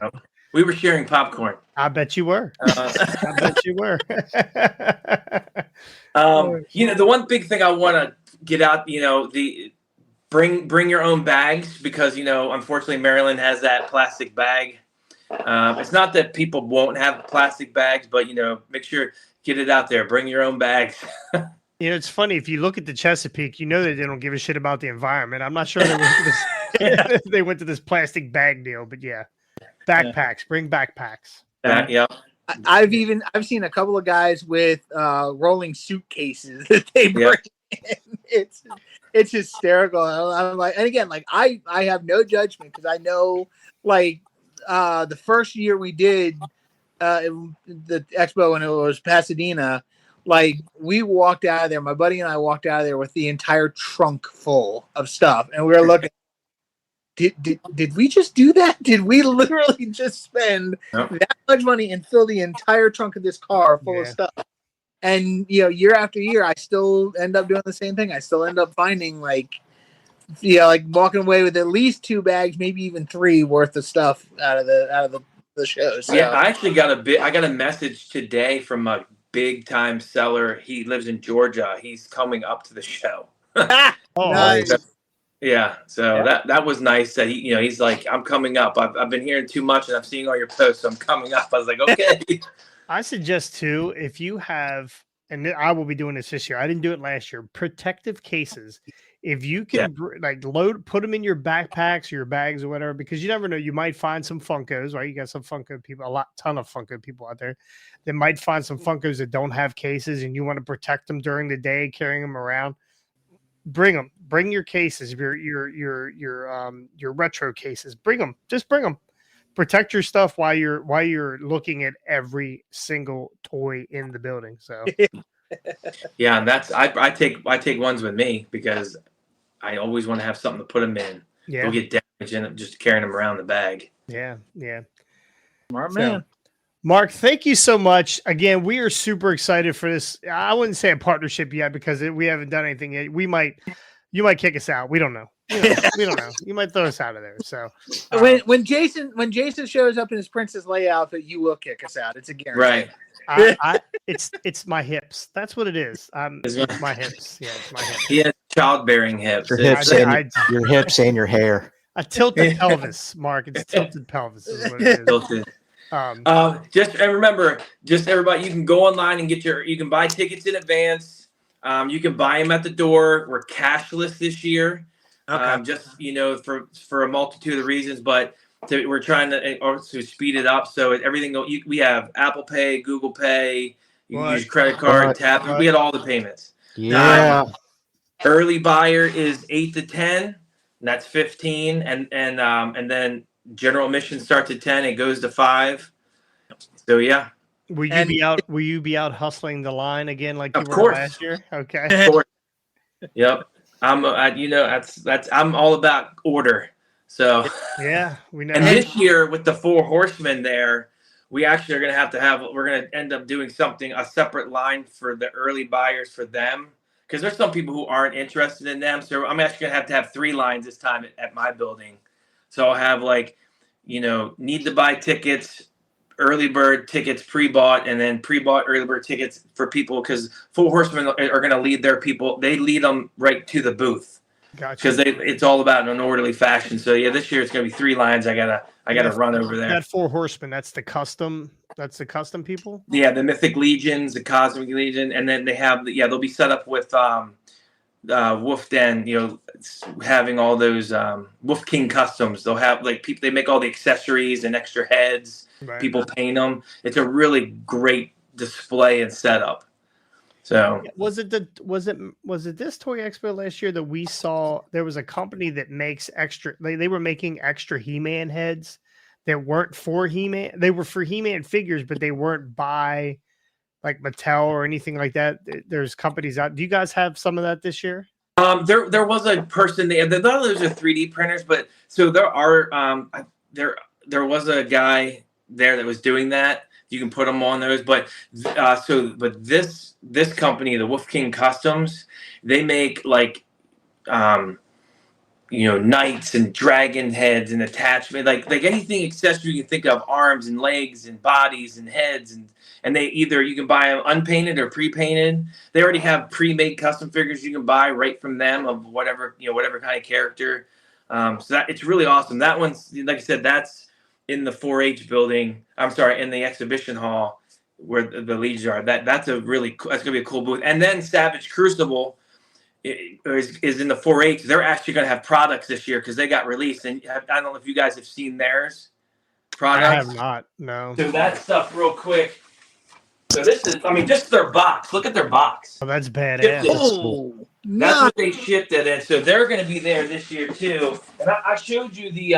We were sharing popcorn. I bet you were. I bet you were. The one big thing I want to get out, the bring your own bags because unfortunately Maryland has that plastic bag. It's not that people won't have plastic bags, but make sure get it out there. Bring your own bags. It's funny if you look at the Chesapeake, that they don't give a shit about the environment. I'm not sure they went to this plastic bag deal, but yeah, backpacks. Bring backpacks. Yeah. I've seen a couple of guys with rolling suitcases that they bring in. It's hysterical. I'm like, and again, like I have no judgment because I know like the first year we did the expo when it was Pasadena. Like we walked out of there, my buddy and I walked out of there with the entire trunk full of stuff, and we were looking. Did we just do that? Did we literally just spend that much money and fill the entire trunk of this car full of stuff? And year after year, I still end up doing the same thing. I still end up finding like walking away with at least 2 bags, maybe even 3 worth of stuff out of the show. So. Yeah, I actually got a message today from a big time seller. He lives in Georgia. He's coming up to the show. Nice. Yeah, so that was nice that he's like, I'm coming up. I've been hearing too much and I'm seeing all your posts, so I'm coming up. I was like, okay. I suggest too, if you have, and I will be doing this year. I didn't do it last year. Protective cases. If you can put them in your backpacks or your bags or whatever, because you never know. You might find some Funkos, right? You got some Funko people, ton of Funko people out there that might find some Funkos that don't have cases, and you want to protect them during the day, carrying them around. Bring them. Bring your cases. Your retro cases. Bring them. Just bring them. Protect your stuff while you're looking at every single toy in the building. So Yeah, and that's I take ones with me because I always want to have something to put them in. Yeah. They'll get damaged and just carrying them around the bag. Yeah. Smart man. Mark, thank you so much. Again, we are super excited for this. I wouldn't say a partnership yet because we haven't done anything yet. You might kick us out. We don't know. We don't know. You might throw us out of there. So when Jason shows up in his Princess Leia outfit, you will kick us out. It's a guarantee. Right. It's my hips. That's what it is. It's my hips. Yeah, it's my hips. He has childbearing hips. Your hips, your hips and your hair. A tilted pelvis, Mark. It's tilted pelvis is what it is. Tilted. Just and remember, just everybody, you can go online and you can buy tickets in advance. You can buy them at the door. We're cashless this year. Okay. Just for a multitude of reasons, but we're trying to speed it up. So everything we have Apple Pay, Google Pay. You can use credit card, tap. We had all the payments. Yeah. Early buyer is 8 to 10. And that's 15, and then general admission starts at 10. It goes to 5. So yeah. Will you be out hustling the line again like you were last year? Okay. Of course. Yep. I'm I'm all about order. So yeah, we know. And this year with the 4 horsemen there, we actually are we're gonna end up doing a separate line for the early buyers for them. Because there's some people who aren't interested in them. So I'm actually going to have 3 lines this time at my building. So I'll have need to buy tickets, early bird tickets pre-bought, and then pre-bought early bird tickets for people because 4 horsemen are going to lead their people. They lead them right to the booth. Gotcha. Because it's all about an orderly fashion. So yeah, this year it's going to be 3 lines. I gotta run over there. That 4 horsemen, that's the custom people? Yeah, the Mythic Legions, the Cosmic Legion, and then they have they'll be set up with Wolf Den, having all those Wolf King customs. They'll have people, they make all the accessories and extra heads. Right. People paint them. It's a really great display and setup. So was it this Toy Expo last year that we saw? There was a company that makes extra. They were making extra He-Man heads that weren't for He-Man. They were for He-Man figures, but they weren't by like Mattel or anything like that. There's companies out. Do you guys have some of that this year? There was a person there. Those are 3D printers, but so there are there was a guy there that was doing that. You can put them on those, but this company, the Wolf King Customs, they make knights and dragon heads and attachment, like anything accessory you can think of, arms and legs and bodies and heads, and they either you can buy them unpainted or pre-painted. They already have pre-made custom figures you can buy right from them of whatever kind of character. So that it's really awesome. That one's, like I said, that's in the 4-H building. I'm sorry, in the exhibition hall where the leads are. That's gonna be a cool booth. And then Savage Crucible is in the 4-H. They're actually gonna have products this year because they got released. And I don't know if you guys have seen theirs. Products. I have not. No. So that stuff real quick. So this is, just their box. Look at their box. Oh, that's badass. That's what they shipped it in. So they're going to be there this year too. And I showed you the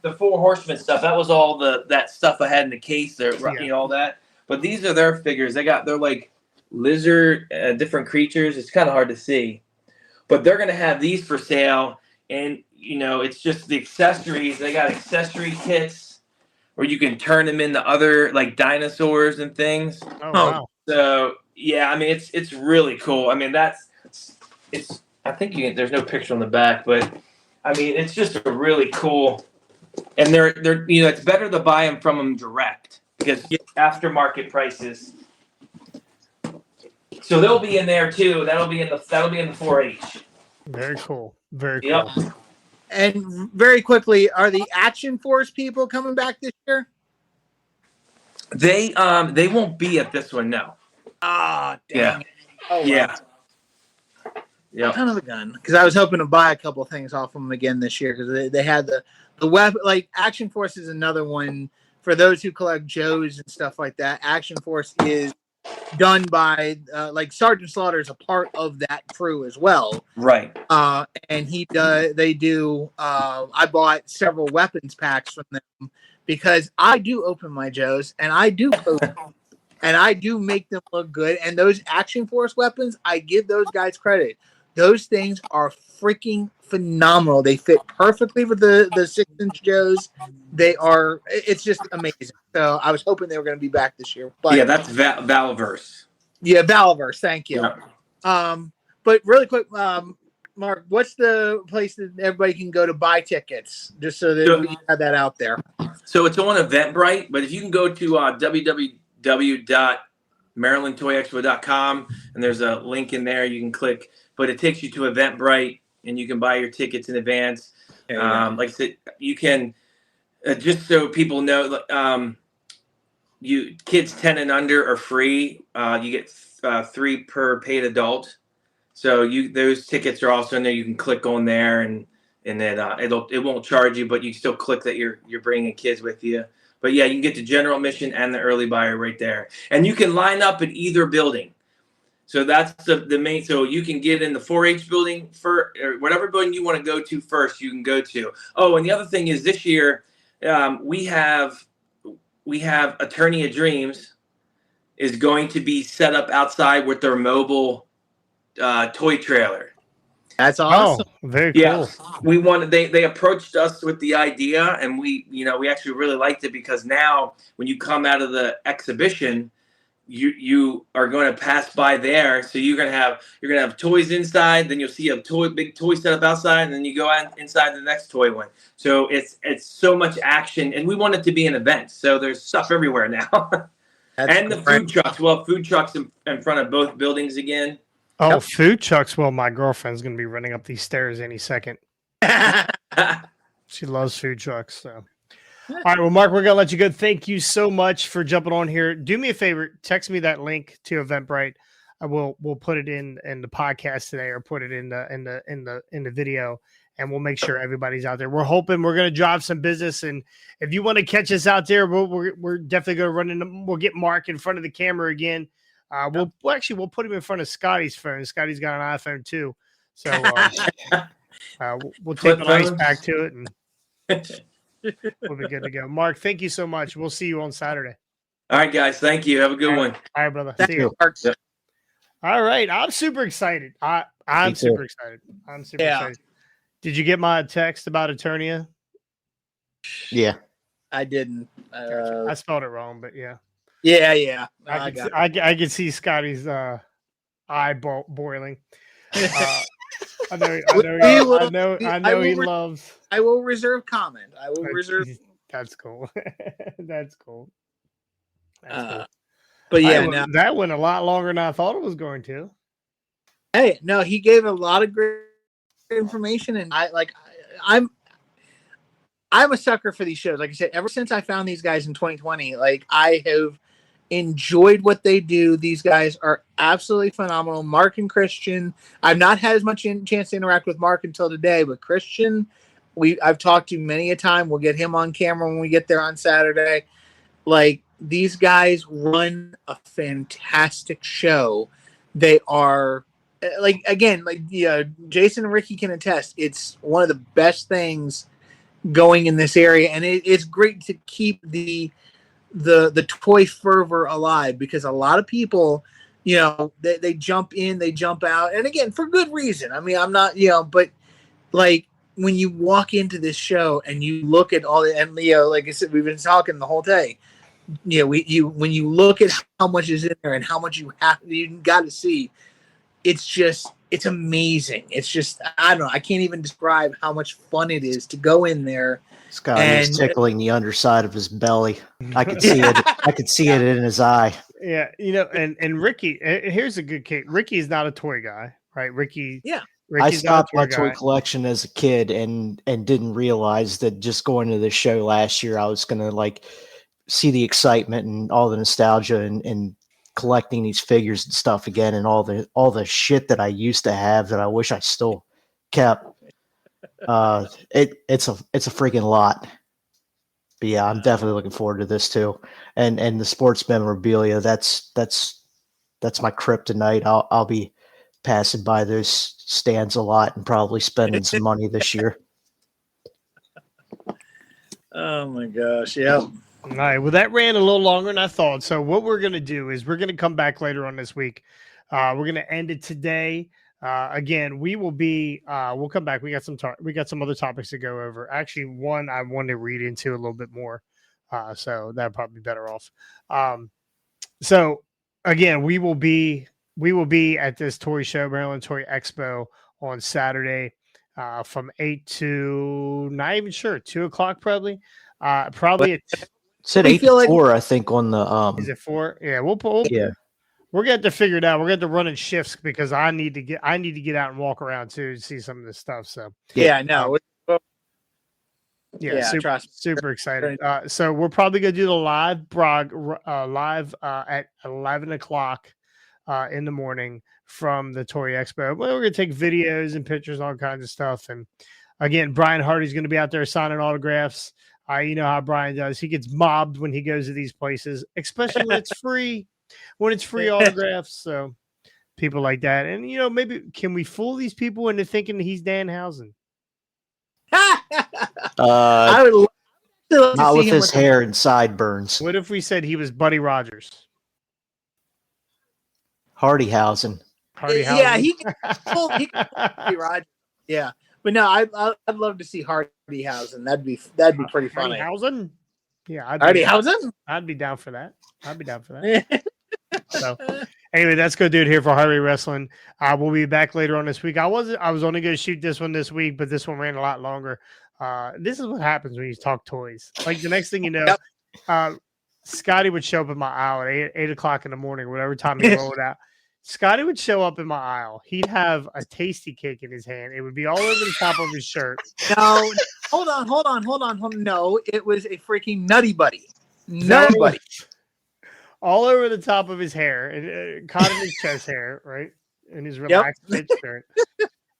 4 horsemen stuff. That was all that stuff I had in the case there, all that. But these are their figures. They're like lizard, different creatures. It's kind of hard to see. But they're going to have these for sale. And, it's just the accessories. They got accessory kits where you can turn them into other like dinosaurs and things. Oh, wow. So yeah, it's really cool. I think there's no picture on the back, but it's just a really cool. And they're it's better to buy them from them direct because aftermarket prices. So they'll be in there too. That'll be in the 4-H. Very cool. Very cool. Yep. And very quickly, are the Action Force people coming back this year? They won't be at this one, no. Ah, dang. Yeah. Oh, yeah. Yeah. Son of a gun. Because I was hoping to buy a couple of things off them again this year because they had the weapon. Like Action Force is another one for those who collect Joes and stuff like that. Action Force is done by Sergeant Slaughter is a part of that crew as well, right? And they do. I bought several weapons packs from them because I do open my Joes and I do and I do make them look good. And those Action Force weapons, I give those guys credit. Those things are freaking phenomenal. They fit perfectly with the 6-inch Joes. They are. It's just amazing. So I was hoping they were going to be back this year. But Yeah, that's Valaverse. yeah, Valaverse. Thank you. Yeah. But really quick, Mark, what's the place that everybody can go to buy tickets? Just so that we have that out there. So it's on Eventbrite, but if you can go to www.marylandtoyexpo.com, and there's a link in there you can click, but it takes you to Eventbrite, and you can buy your tickets in advance. Like I said, you can just so people know, you kids 10 and under are free. You get 3 per paid adult. So those tickets are also in there. You can click on there, and then it won't charge you, but you still click that you're bringing kids with you. But yeah, you can get the general admission and the early buyer right there, and you can line up at either building. So that's the main. So you can get in the 4-H building or whatever building you want to go to first. You can go to. Oh, and the other thing is this year we have Attorney of Dreams is going to be set up outside with their mobile toy trailer. That's awesome. Oh, very cool. Yeah, we wanted. They approached us with the idea, and we actually really liked it because now when you come out of the exhibition, you are going to pass by there, so you're gonna have toys inside. Then you'll see a big toy setup outside, and then you go out inside the next toy one. So it's so much action, and we want it to be an event. So there's stuff everywhere now, and the food trucks. We'll have food trucks in front of both buildings again. Oh, yep. Food trucks. Well, my girlfriend's going to be running up these stairs any second. She loves food trucks. So, all right. Well, Mark, we're going to let you go. Thank you so much for jumping on here. Do me a favor. Text me that link to Eventbrite. We'll put it in the podcast today, or put it in the video, and we'll make sure everybody's out there. We're hoping we're going to drive some business. And if you want to catch us out there, we're definitely going to run into. We'll get Mark in front of the camera again. We'll put him in front of Scotty's phone. Scotty's got an iPhone too, so we'll take the ice back to it, and we'll be good to go. Mark, thank you so much. We'll see you on Saturday. All right, guys. Thank you. Have a good one. All right, brother. Thank see you. Mark. All right, I'm super excited. I'm super excited. I'm super excited. Did you get my text about Eternia? Yeah, I didn't. I spelled it wrong, but yeah. Yeah. I can see Scotty's eye boiling. I know he loves. I will reserve comment. I will reserve. That's cool. That's cool. Cool. But yeah, that went a lot longer than I thought it was going to. Hey, no, he gave a lot of great information, and I'm a sucker for these shows. Like I said, ever since I found these guys in 2020, like I have enjoyed what they do. These guys are absolutely phenomenal. Mark and Christian, I've not had as much chance to interact with Mark until today, but Christian, I've talked to many a time. We'll get him on camera when we get there on Saturday. Like, these guys run a fantastic show. They are Jason and Ricky can attest. It's one of the best things going in this area, and it's great to keep the toy fervor alive, because a lot of people, they jump in, they jump out, and again, for good reason. I mean, I'm not, but like when you walk into this show and you look at all the, and like I said, we've been talking the whole day. When you look at how much is in there and how much you got to see, it's amazing. It's just, I don't know. I can't even describe how much fun it is to go in there. Scott is tickling the underside of his belly. I could see it. I could see it in his eye. Yeah, and Ricky. Here's a good case. Ricky is not a toy guy, right? Ricky. Yeah. I stopped my toy collection as a kid and didn't realize that just going to this show last year, I was gonna like see the excitement and all the nostalgia and collecting these figures and stuff again, and all the shit that I used to have that I wish I still kept. It's a freaking lot. But yeah, I'm definitely looking forward to this too. And the sports memorabilia, that's my kryptonite. I'll be passing by those stands a lot and probably spending some money this year. Oh my gosh, yeah. All right. Well, that ran a little longer than I thought. So what we're going to do is we're going to come back later on this week. We're going to end it today. Again, we will be. We'll come back. We got some other topics to go over. Actually, one I want to read into a little bit more. So that'd probably be better off. So again, we will be at this toy show, Maryland Toy Expo, on Saturday from 8 to not even sure 2 o'clock probably. Probably at It said We 8 feel to like- 4, I think, on the is it 4? Yeah, yeah. we're going to have to figure it out. We're going to have to run in shifts because I need to get out and walk around too to see some of this stuff. So Yeah, no. yeah, trust me. super excited. So we're probably going to do the live at 11 o'clock in the morning from the Toy Expo. Well, we're going to take videos and pictures, all kinds of stuff. And again, Brian Hardy's going to be out there signing autographs. You know how Brian does. He gets mobbed when he goes to these places, especially when it's free. When it's free autographs, so people like that. And maybe can we fool these people into thinking he's Danhausen? I would love to Not see with him his hair and sideburns. What if we said he was Buddy Rogers? Hardyhausen. Hardyhausen? Yeah, he can be Roger. Yeah, but no, I'd love to see Hardyhausen. That'd be pretty funny. Hardyhausen? Yeah, Hardyhausen? I'd be down for that. So anyway, that's good, dude. Here for Highway Wrestling. We'll be back later on this week. I was only going to shoot this one this week, but this one ran a lot longer. This is what happens when you talk toys. Like the next thing you know, Scotty would show up in my aisle at 8 o'clock in the morning, whatever time he rolled out. Scotty would show up in my aisle. He'd have a tasty cake in his hand. It would be all over the top of his shirt. No, hold on. No, it was a freaking Nutty Buddy. Nutty Buddy. All over the top of his hair, and caught in his chest hair, right? In his relaxed fit shirt.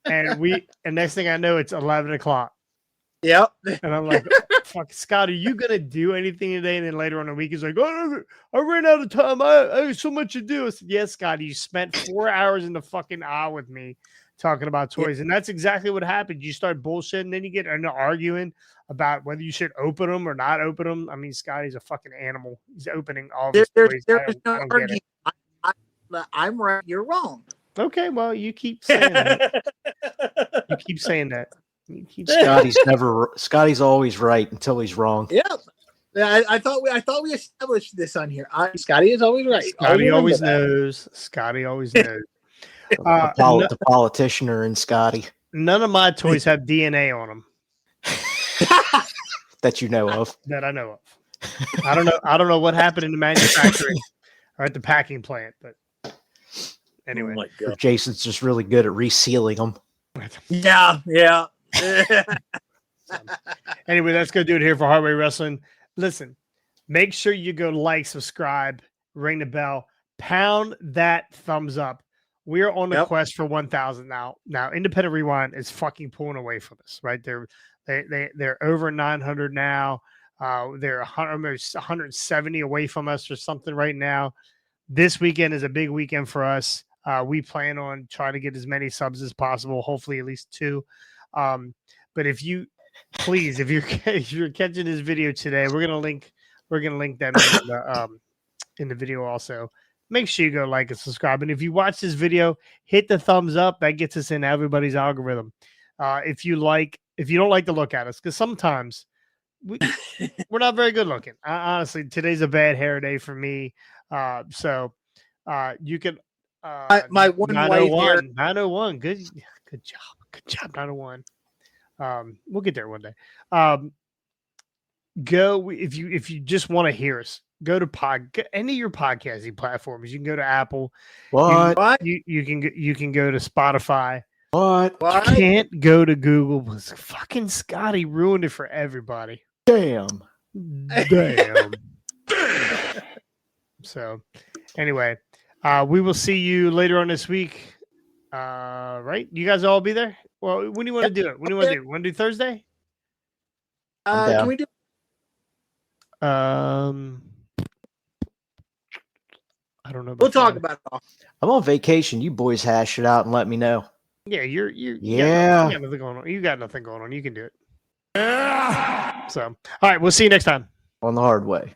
And next thing I know, it's 11 o'clock. Yep. And I'm like, fuck, Scott, are you going to do anything today? And then later on in the week, he's like, oh, I ran out of time. I have so much to do. I said, yes, Scott, you spent 4 hours in the fucking aisle with me talking about toys. And that's exactly what happened. You start bullshitting, then you get into arguing about whether you should open them or not open them. I mean, Scotty's a fucking animal. He's opening all of his toys. There's no I don't get argument. it. I'm right. You're wrong. Okay, well, you keep saying that. You keep saying that. You keep Scotty's always right until he's wrong. Yeah. I thought we established this on here. Scotty is always right. Scotty always knows. Scotty always knows. The politician or in Scotty None of my toys have DNA on them that you know of. that I know of. I don't know what happened in the manufacturing or at the packing plant, but anyway. Oh my Or God. Jason's just really good at resealing them. Yeah. Anyway, that's going to do it here for Hardway Wrestling. Listen, make sure you go like, subscribe, ring the bell, pound that thumbs up. We are on the quest for 1,000 now. Now, Independent Rewind is fucking pulling away from us, right? They're over 900 now. They're almost 170 away from us or something right now. This weekend is a big weekend for us. We plan on trying to get as many subs as possible, hopefully at least 2. But if you're catching this video today, we're gonna link them in the video also. Make sure you go like and subscribe. And if you watch this video, hit the thumbs up. That gets us in everybody's algorithm. If you don't like to look at us, because sometimes we're not very good looking. Honestly, today's a bad hair day for me. So you can my one white hair. 901. Good job, 901. We'll get there one day. Go if you just want to hear us. Go to any of your podcasting platforms. You can go to Apple. What? You can go to Spotify. What? You can't go to Google. Fucking Scotty ruined it for everybody. Damn. So, anyway, we will see you later on this week. Right? You guys all be there? Well, when do you want to do it? When do you want to do it? Want to do Thursday? Can we do? I don't know. We'll talk about it all. I'm on vacation. You boys hash it out and let me know. Yeah, you Yeah. got nothing going on. You got nothing going on. You can do it. So, all right, we'll see you next time. on the hard way.